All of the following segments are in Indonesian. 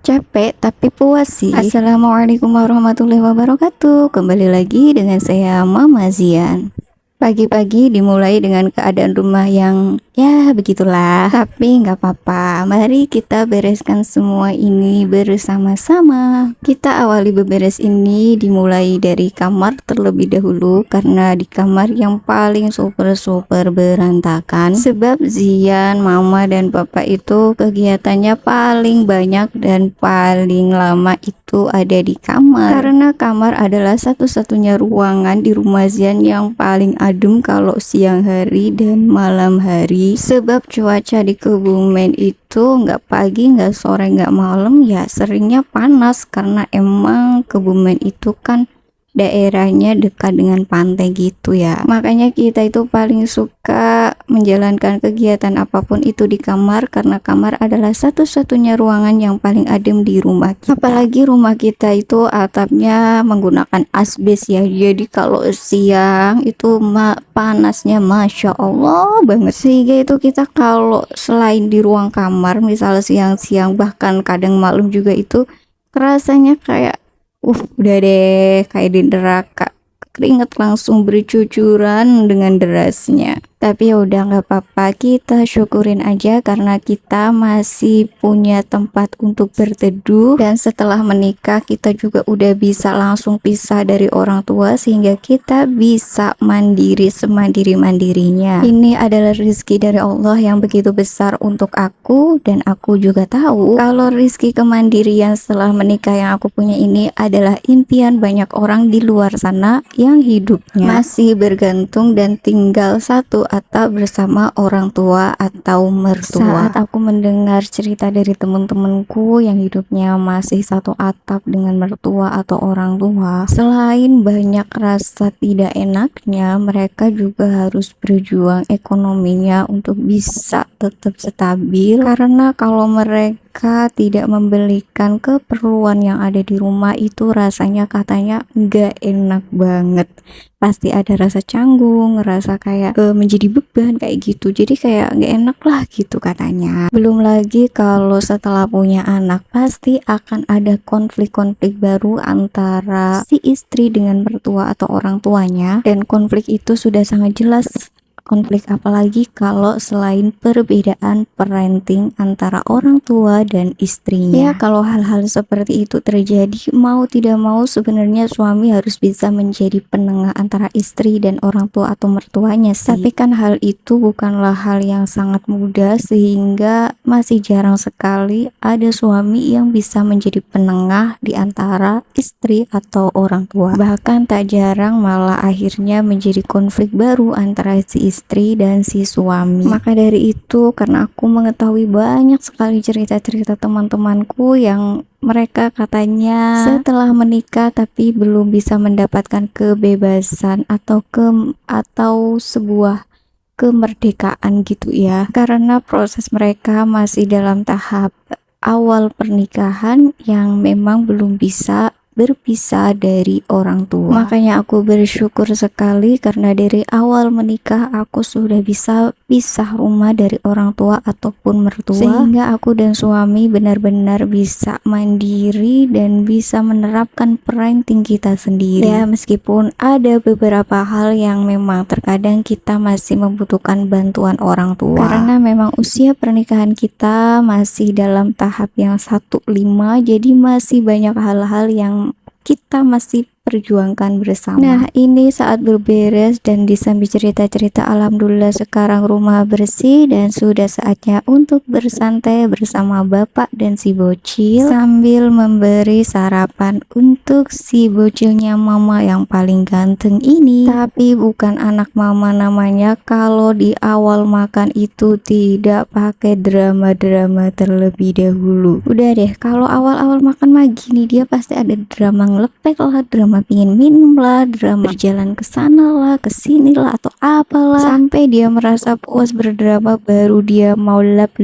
capek tapi puas sih. Assalamualaikum warahmatullahi wabarakatuh. Kembali lagi dengan saya Mama Zian. Pagi-pagi dimulai dengan keadaan rumah yang ya begitulah, tapi nggak apa-apa. Mari kita bereskan semua ini bersama-sama. Kita awali beberes ini dimulai dari kamar terlebih dahulu, karena di kamar yang paling super berantakan. Sebab Zian, Mama dan Papa itu kegiatannya paling banyak dan paling lama itu ada di kamar, karena kamar adalah satu-satunya ruangan di rumah Zian yang paling adem kalau siang hari dan malam hari. Sebab cuaca di Kebumen itu nggak pagi, nggak sore, nggak malam, ya seringnya panas, karena emang Kebumen itu kan daerahnya dekat dengan pantai gitu ya. Makanya kita itu paling suka menjalankan kegiatan apapun itu di kamar, karena kamar adalah satu-satunya ruangan yang paling adem di rumah kita. Apalagi rumah kita itu atapnya menggunakan asbes ya, jadi kalau siang itu panasnya Masya Allah banget. Sehingga itu kita kalau selain di ruang kamar, misal siang-siang bahkan kadang malam juga, itu rasanya kayak udah deh kayak di neraka, keringet langsung bercucuran dengan derasnya. Tapi ya udah nggak apa-apa, kita syukurin aja karena kita masih punya tempat untuk berteduh. Dan setelah menikah kita juga udah bisa langsung pisah dari orang tua, sehingga kita bisa mandiri semandiri-mandirinya. Ini adalah rezeki dari Allah yang begitu besar untuk aku, dan aku juga tahu kalau rezeki kemandirian setelah menikah yang aku punya ini adalah impian banyak orang di luar sana yang hidupnya masih bergantung dan tinggal satu atap bersama orang tua atau mertua. Saat aku mendengar cerita dari teman-temanku yang hidupnya masih satu atap dengan mertua atau orang tua, selain banyak rasa tidak enaknya, mereka juga harus berjuang ekonominya untuk bisa tetap stabil, karena kalau mereka tidak membelikan keperluan yang ada di rumah itu rasanya katanya nggak enak banget. Pasti ada rasa canggung, rasa kayak menjadi beban kayak gitu, jadi kayak nggak enak lah gitu katanya. Belum lagi kalau setelah punya anak pasti akan ada konflik-konflik baru antara si istri dengan mertua atau orang tuanya, dan konflik itu sudah sangat jelas. Konflik apalagi kalau selain perbedaan parenting antara orang tua dan istrinya. Ya kalau hal-hal seperti itu terjadi, mau tidak mau sebenarnya suami harus bisa menjadi penengah antara istri dan orang tua atau mertuanya sih. Tapi kan hal itu bukanlah hal yang sangat mudah, sehingga masih jarang sekali ada suami yang bisa menjadi penengah di antara istri atau orang tua. Bahkan tak jarang malah akhirnya menjadi konflik baru antara si istri dan si suami. Maka dari itu, karena aku mengetahui banyak sekali cerita-cerita teman-temanku yang mereka katanya setelah menikah tapi belum bisa mendapatkan kebebasan atau sebuah kemerdekaan gitu ya, karena proses mereka masih dalam tahap awal pernikahan yang memang belum bisa berpisah dari orang tua. Makanya aku bersyukur sekali karena dari awal menikah aku sudah bisa pisah rumah dari orang tua ataupun mertua, sehingga aku dan suami benar-benar bisa mandiri dan bisa menerapkan parenting kita sendiri. Ya meskipun ada beberapa hal yang memang terkadang kita masih membutuhkan bantuan orang tua, karena memang usia pernikahan kita masih dalam tahap yang 15, jadi masih banyak hal-hal yang kita masih perjuangkan bersama. Nah ini saat berberes dan disambil cerita-cerita, alhamdulillah sekarang rumah bersih dan sudah saatnya untuk bersantai bersama bapak dan si bocil, sambil memberi sarapan untuk si bocilnya mama yang paling ganteng ini. Tapi bukan anak mama namanya kalau di awal makan itu tidak pakai drama-drama terlebih dahulu. Udah deh, kalau awal-awal makan mah gini, dia pasti ada drama ngelepek lah, drama pingin minum lah, drama berjalan ke sana lah, ke sini lah, atau apalah, sampai dia merasa puas berdrama baru dia mau lap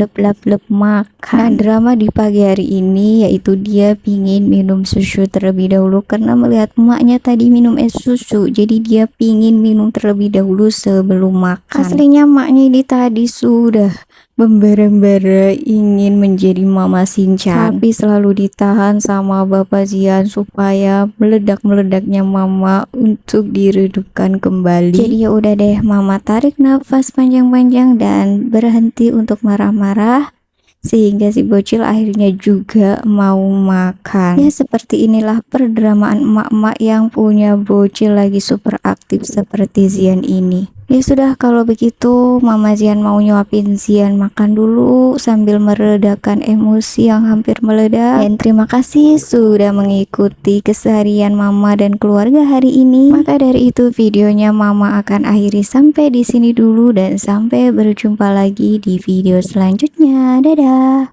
makan. Nah drama di pagi hari ini yaitu dia pingin minum susu terlebih dahulu, karena melihat emaknya tadi minum es susu, jadi dia pingin minum terlebih dahulu sebelum makan. Aslinya emaknya ini tadi sudah membara-bara ingin menjadi Mama Shinchan, tapi selalu ditahan sama Bapak Zian supaya meledak-meledaknya Mama untuk diredupkan kembali. Jadi ya udah deh, Mama tarik nafas panjang-panjang dan berhenti untuk marah-marah, sehingga si bocil akhirnya juga mau makan. Ya seperti inilah perdramaan emak-emak yang punya bocil lagi super aktif seperti Zian ini. Ya sudah, kalau begitu Mama Zian mau nyuapin Zian makan dulu sambil meredakan emosi yang hampir meledak. Dan terima kasih sudah mengikuti keseharian Mama dan keluarga hari ini. Maka dari itu videonya Mama akan akhiri sampai di sini dulu, dan sampai berjumpa lagi di video selanjutnya. Dadah.